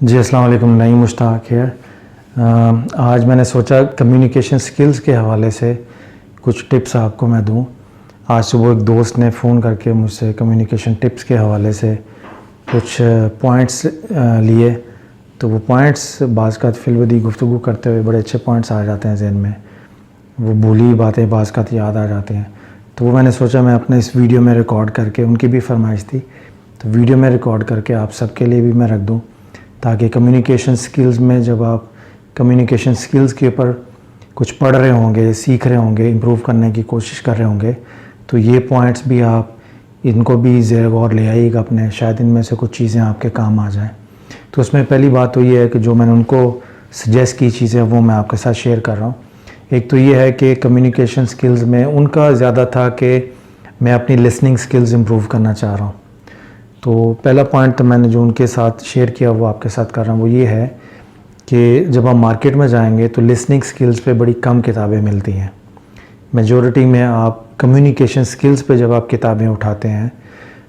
جی السلام علیکم، نعیم مشتاق ہے۔ آج میں نے سوچا کمیونیکیشن سکلز کے حوالے سے کچھ ٹپس آپ کو میں دوں۔ آج صبح ایک دوست نے فون کر کے مجھ سے کمیونیکیشن ٹپس کے حوالے سے کچھ پوائنٹس لیے، تو وہ پوائنٹس بعض کا فی الودی گفتگو کرتے ہوئے بڑے اچھے پوائنٹس آ جاتے ہیں ذہن میں، وہ بھولی باتیں بعض کا یاد آ جاتے ہیں، تو وہ میں نے سوچا میں اپنے اس ویڈیو میں ریکارڈ کر کے، ان کی بھی فرمائش تھی تو ویڈیو میں ریکارڈ کر کے آپ سب کے لیے بھی میں رکھ دوں، تاکہ کمیونیکیشن سکلز میں جب آپ کمیونیکیشن سکلز کے اوپر کچھ پڑھ رہے ہوں گے، سیکھ رہے ہوں گے، امپروو کرنے کی کوشش کر رہے ہوں گے، تو یہ پوائنٹس بھی آپ ان کو بھی زیر غور لے آئیے گا اپنے، شاید ان میں سے کچھ چیزیں آپ کے کام آ جائیں۔ تو اس میں پہلی بات تو یہ ہے کہ جو میں نے ان کو سجیسٹ کی چیزیں وہ میں آپ کے ساتھ شیئر کر رہا ہوں۔ ایک تو یہ ہے کہ کمیونیکیشن سکلز میں ان کا زیادہ تھا کہ میں اپنی لسننگ سکلز امپروو کرنا چاہ رہا ہوں۔ تو پہلا پوائنٹ تو میں نے جو ان کے ساتھ شیئر کیا وہ آپ کے ساتھ کر رہا ہوں، وہ یہ ہے کہ جب آپ مارکیٹ میں جائیں گے تو لسننگ سکلز پہ بڑی کم کتابیں ملتی ہیں۔ میجورٹی میں آپ کمیونیکیشن سکلز پہ جب آپ کتابیں اٹھاتے ہیں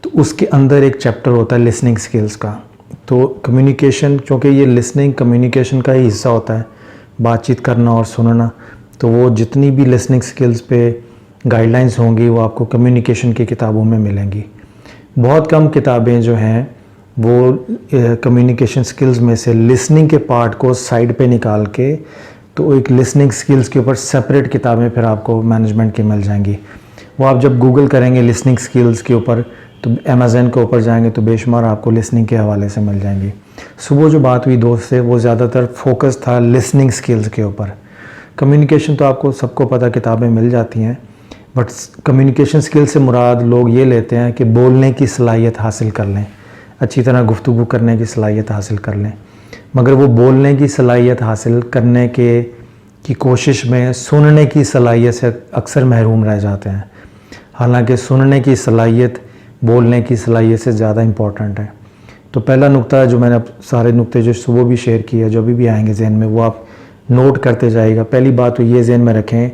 تو اس کے اندر ایک چیپٹر ہوتا ہے لسننگ سکلز کا۔ تو کمیونیکیشن، چونکہ یہ لسننگ کمیونیکیشن کا ہی حصہ ہوتا ہے، بات چیت کرنا اور سننا، تو وہ جتنی بھی لسننگ سکلز پہ گائیڈ لائنز ہوں گی وہ آپ کو کمیونیکیشن کی کتابوں میں ملیں گی۔ بہت کم کتابیں جو ہیں وہ کمیونیکیشن سکلز میں سے لسننگ کے پارٹ کو سائڈ پہ نکال کے تو ایک لسننگ سکلز کے اوپر سپریٹ کتابیں پھر آپ کو مینجمنٹ کی مل جائیں گی۔ وہ آپ جب گوگل کریں گے لسننگ سکلز کے اوپر تو امیزن کے اوپر جائیں گے تو بے شمار آپ کو لسننگ کے حوالے سے مل جائیں گی۔ صبح جو بات ہوئی دوست سے وہ زیادہ تر فوکس تھا لسننگ سکلز کے اوپر۔ کمیونیکیشن تو آپ کو سب کو پتہ کتابیں مل جاتی ہیں، بٹ کمیونیکیشن سکل سے مراد لوگ یہ لیتے ہیں کہ بولنے کی صلاحیت حاصل کر لیں، اچھی طرح گفتگو کرنے کی صلاحیت حاصل کر لیں، مگر وہ بولنے کی صلاحیت حاصل کرنے کی کوشش میں سننے کی صلاحیت سے اکثر محروم رہ جاتے ہیں، حالانکہ سننے کی صلاحیت بولنے کی صلاحیت سے زیادہ امپورٹنٹ ہے۔ تو پہلا نقطہ جو میں نے سارے نقطے جو صبح بھی شیئر کیے جو بھی آئیں گے ذہن میں وہ آپ نوٹ کرتے جائے گا۔ پہلی بات تو یہ ذہن میں رکھیں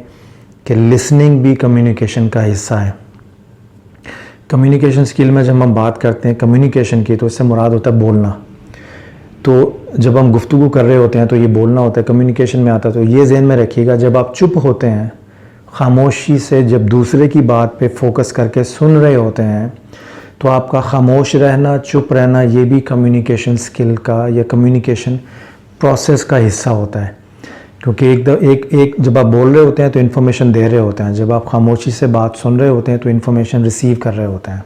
کہ لسننگ بھی کمیونیکیشن کا حصہ ہے۔ کمیونیکیشن سکل میں جب ہم بات کرتے ہیں کمیونیکیشن کی تو اس سے مراد ہوتا ہے بولنا۔ تو جب ہم گفتگو کر رہے ہوتے ہیں تو یہ بولنا ہوتا ہے، کمیونیکیشن میں آتا ہے۔ تو یہ ذہن میں رکھیے گا جب آپ چپ ہوتے ہیں، خاموشی سے جب دوسرے کی بات پہ فوکس کر کے سن رہے ہوتے ہیں تو آپ کا خاموش رہنا، چپ رہنا، یہ بھی کمیونیکیشن سکل کا یا کمیونیکیشن پروسیس کا حصہ ہوتا ہے، کیونکہ ایک جب آپ بول رہے ہوتے ہیں تو انفارمیشن دے رہے ہوتے ہیں، جب آپ خاموشی سے بات سن رہے ہوتے ہیں تو انفارمیشن ریسیو کر رہے ہوتے ہیں۔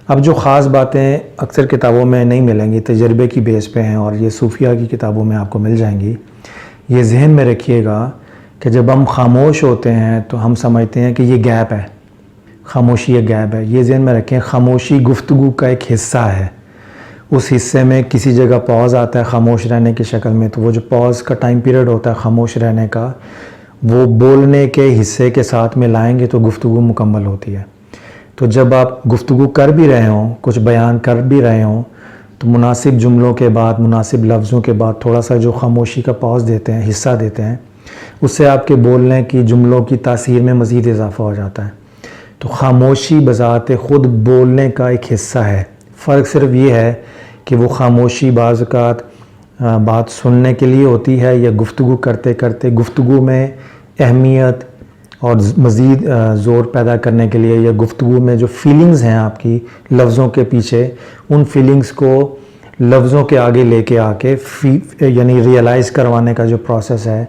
اب جو خاص باتیں اکثر کتابوں میں نہیں ملیں گی، تجربے کی بیس پہ ہیں اور یہ صوفیہ کی کتابوں میں آپ کو مل جائیں گی، یہ ذہن میں رکھیے گا کہ جب ہم خاموش ہوتے ہیں تو ہم سمجھتے ہیں کہ یہ گیپ ہے، خاموشی ایک گیپ ہے۔ یہ ذہن میں رکھیں خاموشی گفتگو کا ایک حصہ ہے، اس حصے میں کسی جگہ پاز آتا ہے خاموش رہنے کی شکل میں، تو وہ جو پاز کا ٹائم پیریڈ ہوتا ہے خاموش رہنے کا وہ بولنے کے حصے کے ساتھ میں لائیں گے تو گفتگو مکمل ہوتی ہے۔ تو جب آپ گفتگو کر بھی رہے ہوں، کچھ بیان کر بھی رہے ہوں تو مناسب جملوں کے بعد، مناسب لفظوں کے بعد تھوڑا سا جو خاموشی کا پاز دیتے ہیں، حصہ دیتے ہیں، اس سے آپ کے بولنے کی جملوں کی تاثیر میں مزید اضافہ ہو جاتا ہے۔ تو خاموشی بذات خود بولنے کا ایک حصہ ہے، فرق صرف یہ ہے کہ وہ خاموشی بعض اوقات بات سننے کے لیے ہوتی ہے یا گفتگو کرتے کرتے گفتگو میں اہمیت اور مزید زور پیدا کرنے کے لیے، یا گفتگو میں جو فیلنگز ہیں آپ کی لفظوں کے پیچھے، ان فیلنگز کو لفظوں کے آگے لے کے آ کے یعنی ریئلائز کروانے کا جو پروسیس ہے،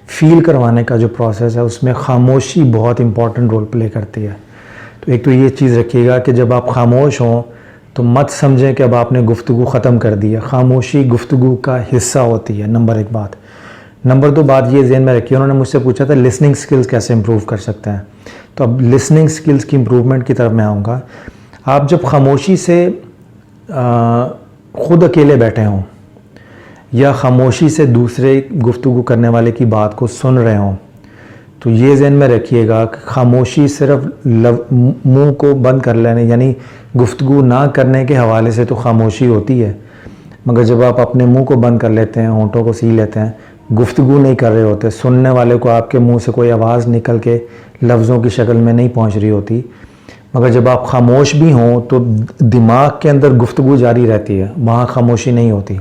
فیل کروانے کا جو پروسیس ہے، اس میں خاموشی بہت امپورٹنٹ رول پلے کرتی ہے۔ تو ایک تو یہ چیز رکھیے گا کہ جب آپ خاموش ہوں تو مت سمجھیں کہ اب آپ نے گفتگو ختم کر دی ہے، خاموشی گفتگو کا حصہ ہوتی ہے، نمبر ایک بات۔ نمبر دو بات یہ ذہن میں رکھیے، انہوں نے مجھ سے پوچھا تھا لسننگ سکلز کیسے امپروو کر سکتے ہیں، تو اب لسننگ سکلز کی امپروومنٹ کی طرف میں آؤں گا۔ آپ جب خاموشی سے خود اکیلے بیٹھے ہوں یا خاموشی سے دوسرے گفتگو کرنے والے کی بات کو سن رہے ہوں تو یہ ذہن میں رکھیے گا کہ خاموشی صرف منہ کو بند کر لینے یعنی گفتگو نہ کرنے کے حوالے سے تو خاموشی ہوتی ہے، مگر جب آپ اپنے منہ کو بند کر لیتے ہیں، ہونٹوں کو سی لیتے ہیں، گفتگو نہیں کر رہے ہوتے، سننے والے کو آپ کے منہ سے کوئی آواز نکل کے لفظوں کی شکل میں نہیں پہنچ رہی ہوتی، مگر جب آپ خاموش بھی ہوں تو دماغ کے اندر گفتگو جاری رہتی ہے، وہاں خاموشی نہیں ہوتی۔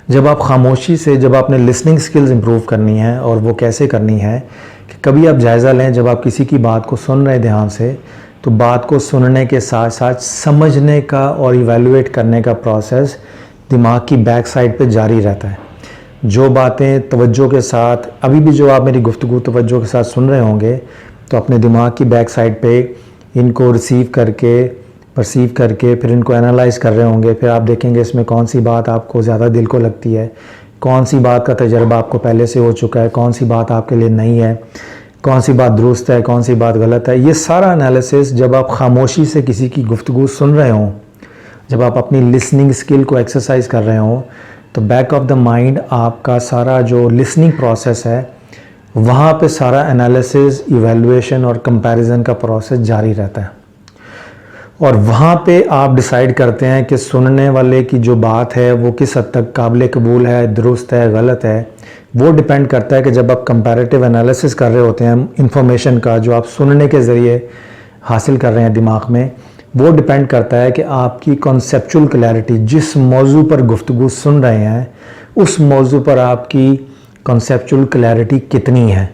جب آپ خاموشی سے جب آپ نے لسننگ سکلز امپروو کرنی ہے، اور وہ کیسے کرنی ہے کہ کبھی آپ جائزہ لیں جب آپ کسی کی بات کو سن رہے دھیان سے، تو بات کو سننے کے ساتھ ساتھ سمجھنے کا اور ایویلویٹ کرنے کا پروسیس دماغ کی بیک سائڈ پہ جاری رہتا ہے۔ جو باتیں توجہ کے ساتھ ابھی بھی جو آپ میری گفتگو توجہ کے ساتھ سن رہے ہوں گے، تو اپنے دماغ کی بیک سائڈ پہ ان کو پرسیو کر کے پھر ان کو انالائز کر رہے ہوں گے۔ پھر آپ دیکھیں گے اس میں کون سی بات آپ کو زیادہ دل کو لگتی ہے، کون سی بات کا تجربہ آپ کو پہلے سے ہو چکا ہے، کون سی بات آپ کے لیے نئی ہے، کون سی بات درست ہے، کون سی بات غلط ہے۔ یہ سارا انالیسس جب آپ خاموشی سے کسی کی گفتگو سن رہے ہوں، جب آپ اپنی لسننگ سکل کو ایکسرسائز کر رہے ہوں، تو بیک آف دا مائنڈ آپ کا سارا جو لسننگ پروسیس ہے، وہاں پہ سارا انالیسس، ایویلویشن اور کمپیریزن کا پروسیس جاری رہتا ہے، اور وہاں پہ آپ ڈیسائیڈ کرتے ہیں کہ سننے والے کی جو بات ہے وہ کس حد تک قابل قبول ہے، درست ہے، غلط ہے۔ وہ ڈیپینڈ کرتا ہے کہ جب آپ کمپیریٹیو انالیسس کر رہے ہوتے ہیں انفارمیشن کا جو آپ سننے کے ذریعے حاصل کر رہے ہیں دماغ میں، وہ ڈیپینڈ کرتا ہے کہ آپ کی کنسیپچول کلیئرٹی، جس موضوع پر گفتگو سن رہے ہیں اس موضوع پر آپ کی کنسیپچول کلیئرٹی کتنی ہے،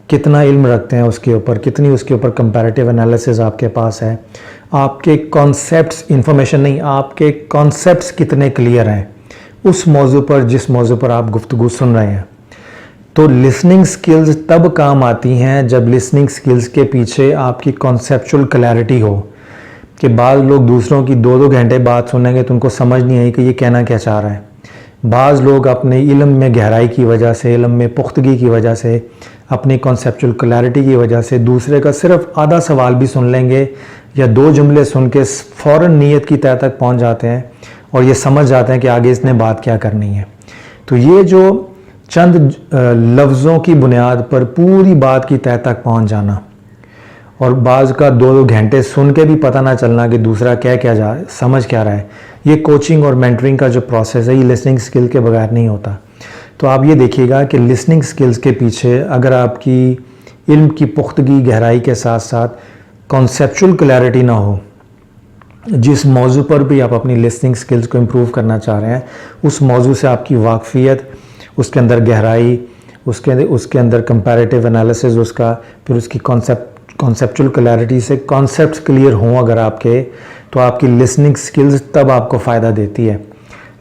کتنا علم رکھتے ہیں اس کے اوپر، کتنی اس کے اوپر کمپیریٹیو انالیسس آپ کے پاس ہے، آپ کے کانسیپٹس، انفارمیشن نہیں، آپ کے کانسیپٹس کتنے کلیئر ہیں اس موضوع پر جس موضوع پر آپ گفتگو سن رہے ہیں۔ تو لسننگ سکلز تب کام آتی ہیں جب لسننگ سکلز کے پیچھے آپ کی کنسیپچول کلیئرٹی ہو، کہ بعض لوگ دوسروں کی 2-2 گھنٹے بات سنیں گے تو ان کو سمجھ نہیں آئی کہ یہ کہنا کیا چاہ رہا ہے۔ بعض لوگ اپنے علم میں گہرائی کی وجہ سے، علم میں پختگی کی وجہ سے، اپنی کنسیپچول کلیئرٹی کی وجہ سے دوسرے کا صرف آدھا سوال بھی سن لیں گے یا 2 جملے سن کے فوراً نیت کی تہہ تک پہنچ جاتے ہیں اور یہ سمجھ جاتے ہیں کہ آگے اس نے بات کیا کرنی ہے۔ تو یہ جو چند لفظوں کی بنیاد پر پوری بات کی تہہ تک پہنچ جانا، اور بعض کا 2-2 گھنٹے سن کے بھی پتہ نہ چلنا کہ دوسرا سمجھ کیا رہا ہے، یہ کوچنگ اور مینٹرنگ کا جو پروسیس ہے یہ لسننگ سکل کے بغیر نہیں ہوتا۔ تو آپ یہ دیکھیے گا کہ لسننگ سکلز کے پیچھے اگر آپ کی علم کی پختگی، گہرائی کے ساتھ ساتھ کنسیپچول کلیئرٹی نہ ہو، جس موضوع پر بھی آپ اپنی لسننگ سکلز کو امپروو کرنا چاہ رہے ہیں اس موضوع سے آپ کی واقفیت، اس کے اندر گہرائی، اس کے اندر کمپیریٹیو انالیسز، اس کا پھر اس کی کنسیپچول کلیئرٹی سے کانسیپٹس کلیئر ہوں اگر آپ کے، تو آپ کی لسننگ سکلز تب آپ کو فائدہ دیتی ہے۔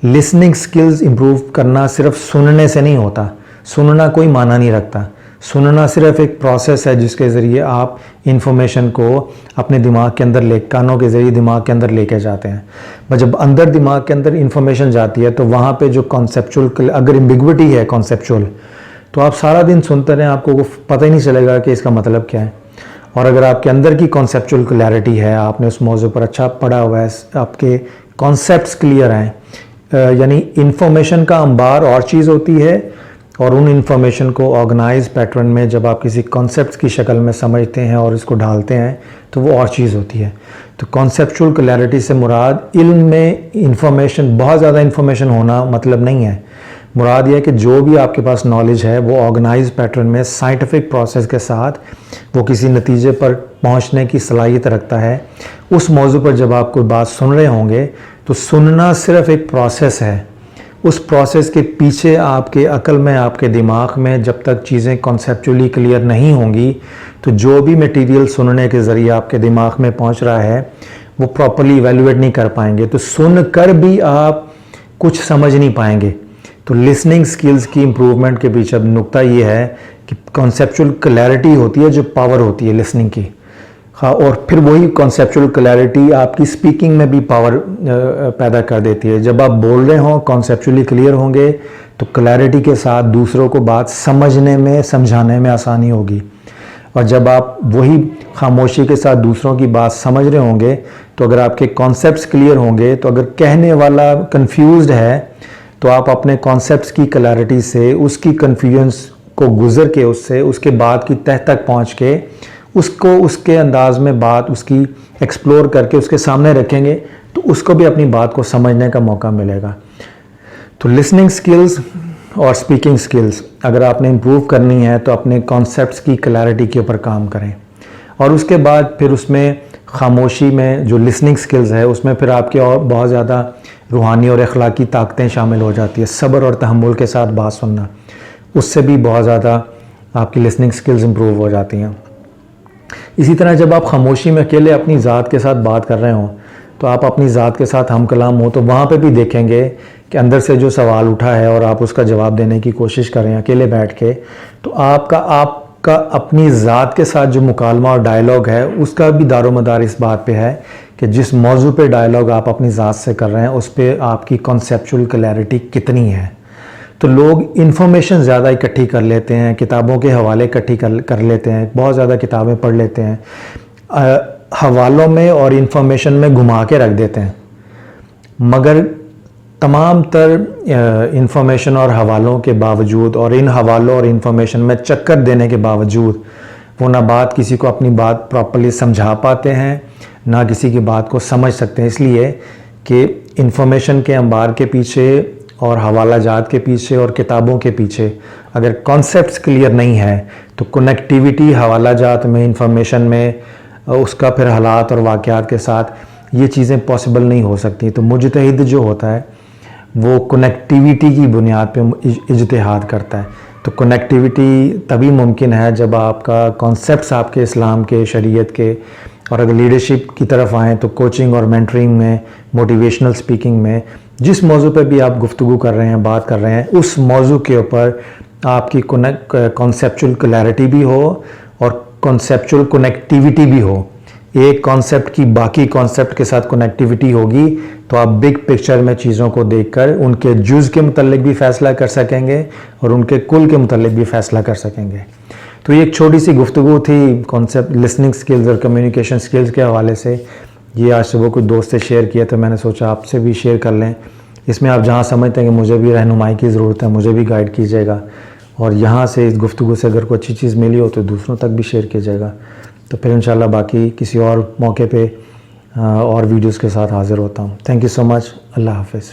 لسننگ سکلز امپروو کرنا صرف سننے سے نہیں ہوتا، سننا کوئی معنی نہیں رکھتا، سننا صرف ایک پروسیس ہے جس کے ذریعے آپ انفارمیشن کو اپنے دماغ کے اندر کانوں کے ذریعے دماغ کے اندر لے کے جاتے ہیں۔ بس جب اندر دماغ کے اندر انفارمیشن جاتی ہے تو وہاں پہ جو کنسیپچول، اگر ایمبیگوٹی ہے کنسیپچول، تو آپ سارا دن سنتے رہیں، آپ کو پتہ ہی نہیں چلے گا کہ اس کا مطلب کیا ہے۔ اور اگر آپ کے اندر کی کنسیپچول کلیئرٹی ہے، آپ نے اس موضوع پر اچھا پڑھا ہوا ہے، آپ کے کانسیپٹس کلیئر ہیں، یعنی انفارمیشن کا انبار اور چیز ہوتی ہے، اور ان انفارمیشن کو آرگنائز پیٹرن میں جب آپ کسی کانسیپٹس کی شکل میں سمجھتے ہیں اور اس کو ڈالتے ہیں تو وہ اور چیز ہوتی ہے۔ تو کانسیپچول کلیئرٹی سے مراد علم میں انفارمیشن، بہت زیادہ انفارمیشن ہونا مطلب نہیں ہے، مراد یہ ہے کہ جو بھی آپ کے پاس نالج ہے وہ آرگنائز پیٹرن میں سائنٹیفک پروسیس کے ساتھ وہ کسی نتیجے پر پہنچنے کی صلاحیت رکھتا ہے۔ اس موضوع پر جب آپ کوئی بات سن رہے ہوں گے تو سننا صرف ایک پروسیس ہے، اس پروسیس کے پیچھے آپ کے عقل میں، آپ کے دماغ میں جب تک چیزیں کنسیپچولی کلیئر نہیں ہوں گی تو جو بھی میٹیریل سننے کے ذریعے آپ کے دماغ میں پہنچ رہا ہے وہ پراپرلی ایویلویٹ نہیں کر پائیں گے، تو سن کر بھی آپ کچھ سمجھ نہیں پائیں گے۔ تو لسننگ سکلز کی امپروومنٹ کے پیچھے اب نقطہ یہ ہے کہ کنسیپچول کلیئرٹی ہوتی ہے جو پاور ہوتی ہے لسننگ کی، اور پھر وہی کنسیپچول کلیئرٹی آپ کی سپیکنگ میں بھی پاور پیدا کر دیتی ہے۔ جب آپ بول رہے ہوں، کنسیپچولی کلیئر ہوں گے تو کلیئرٹی کے ساتھ دوسروں کو بات سمجھنے میں، سمجھانے میں آسانی ہوگی، اور جب آپ وہی خاموشی کے ساتھ دوسروں کی بات سمجھ رہے ہوں گے تو اگر آپ کے کانسیپٹس کلیئر ہوں گے تو اگر کہنے والا کنفیوزڈ ہے تو آپ اپنے کانسیپٹس کی کلیئرٹی سے اس کی کنفیوژنس کو گزر کے اس کے بات کی تہہ تک پہنچ کے اس کو اس کے انداز میں بات اس کی ایکسپلور کر کے اس کے سامنے رکھیں گے تو اس کو بھی اپنی بات کو سمجھنے کا موقع ملے گا۔ تو لسننگ سکلز اور سپیکنگ سکلز اگر آپ نے امپروو کرنی ہے تو اپنے کانسیپٹس کی کلیئرٹی کے اوپر کام کریں، اور اس کے بعد پھر اس میں خاموشی میں جو لسننگ سکلز ہے اس میں پھر آپ کے اور بہت زیادہ روحانی اور اخلاقی طاقتیں شامل ہو جاتی ہے. صبر اور تحمل کے ساتھ بات سننا, اس سے بھی بہت زیادہ آپ کی لسننگ سکلز امپروو ہو جاتی ہیں. اسی طرح جب آپ خاموشی میں اکیلے اپنی ذات کے ساتھ بات کر رہے ہوں تو آپ اپنی ذات کے ساتھ ہم کلام ہو تو وہاں پہ بھی دیکھیں گے کہ اندر سے جو سوال اٹھا ہے اور آپ اس کا جواب دینے کی کوشش کریں اکیلے بیٹھ کے, تو آپ کا اپنی ذات کے ساتھ جو مکالمہ اور ڈائلاگ ہے اس کا بھی دار و مدار اس بات پہ ہے کہ جس موضوع پہ ڈائلاگ آپ اپنی ذات سے کر رہے ہیں اس پہ آپ کی کنسیپچول کلیئرٹی کتنی ہے. تو لوگ انفارمیشن زیادہ اکٹھی کر لیتے ہیں, کتابوں کے حوالے اکٹھی کر لیتے ہیں, بہت زیادہ کتابیں پڑھ لیتے ہیں, حوالوں میں اور انفارمیشن میں گھما کے رکھ دیتے ہیں, مگر تمام تر انفارمیشن اور حوالوں کے باوجود اور ان حوالوں اور انفارمیشن میں چکر دینے کے باوجود وہ نہ بات کسی کو اپنی بات پراپرلی سمجھا پاتے ہیں نہ کسی کی بات کو سمجھ سکتے ہیں, اس لیے کہ انفارمیشن کے انبار کے پیچھے اور حوالہ جات کے پیچھے اور کتابوں کے پیچھے اگر کانسیپٹس کلیئر نہیں ہے تو کنیکٹیویٹی حوالہ جات میں, انفارمیشن میں, اس کا پھر حالات اور واقعات کے ساتھ یہ چیزیں پاسبل نہیں ہو سکتی. تو مجتہد جو ہوتا ہے وہ کنیکٹیویٹی کی بنیاد پہ اجتہاد کرتا ہے. تو کنیکٹیویٹی تبھی ممکن ہے جب آپ کا کانسیپٹس آپ کے اسلام کے, شریعت کے, اور اگر لیڈرشپ کی طرف آئیں تو کوچنگ اور مینٹرنگ میں, موٹیویشنل سپیکنگ میں, جس موضوع پہ بھی آپ گفتگو کر رہے ہیں, بات کر رہے ہیں, اس موضوع کے اوپر آپ کی کنسیپچول کلیئرٹی بھی ہو اور کنسیپچول کنیکٹیویٹی بھی ہو. ایک کانسیپٹ کی باقی کانسیپٹ کے ساتھ کنیکٹیویٹی ہوگی تو آپ بگ پکچر میں چیزوں کو دیکھ کر ان کے جز کے متعلق بھی فیصلہ کر سکیں گے اور ان کے کل کے متعلق بھی فیصلہ کر سکیں گے. تو یہ ایک چھوٹی سی گفتگو تھی کانسیپٹ لسننگ سکلز اور کمیونیکیشن سکلز کے حوالے سے. یہ آج صبح کچھ دوست سے شیئر کیا تو میں نے سوچا آپ سے بھی شیئر کر لیں. اس میں آپ جہاں سمجھتے ہیں کہ مجھے بھی رہنمائی کی ضرورت ہے مجھے بھی گائیڈ کیجیے گا, اور یہاں سے اس گفتگو سے اگر کوئی اچھی چیز ملی ہو تو دوسروں تک بھی شیئر کیجیے گا. تو پھر انشاءاللہ باقی کسی اور موقع پہ اور ویڈیوز کے ساتھ حاضر ہوتا ہوں. تھینک یو سو مچ. اللہ حافظ.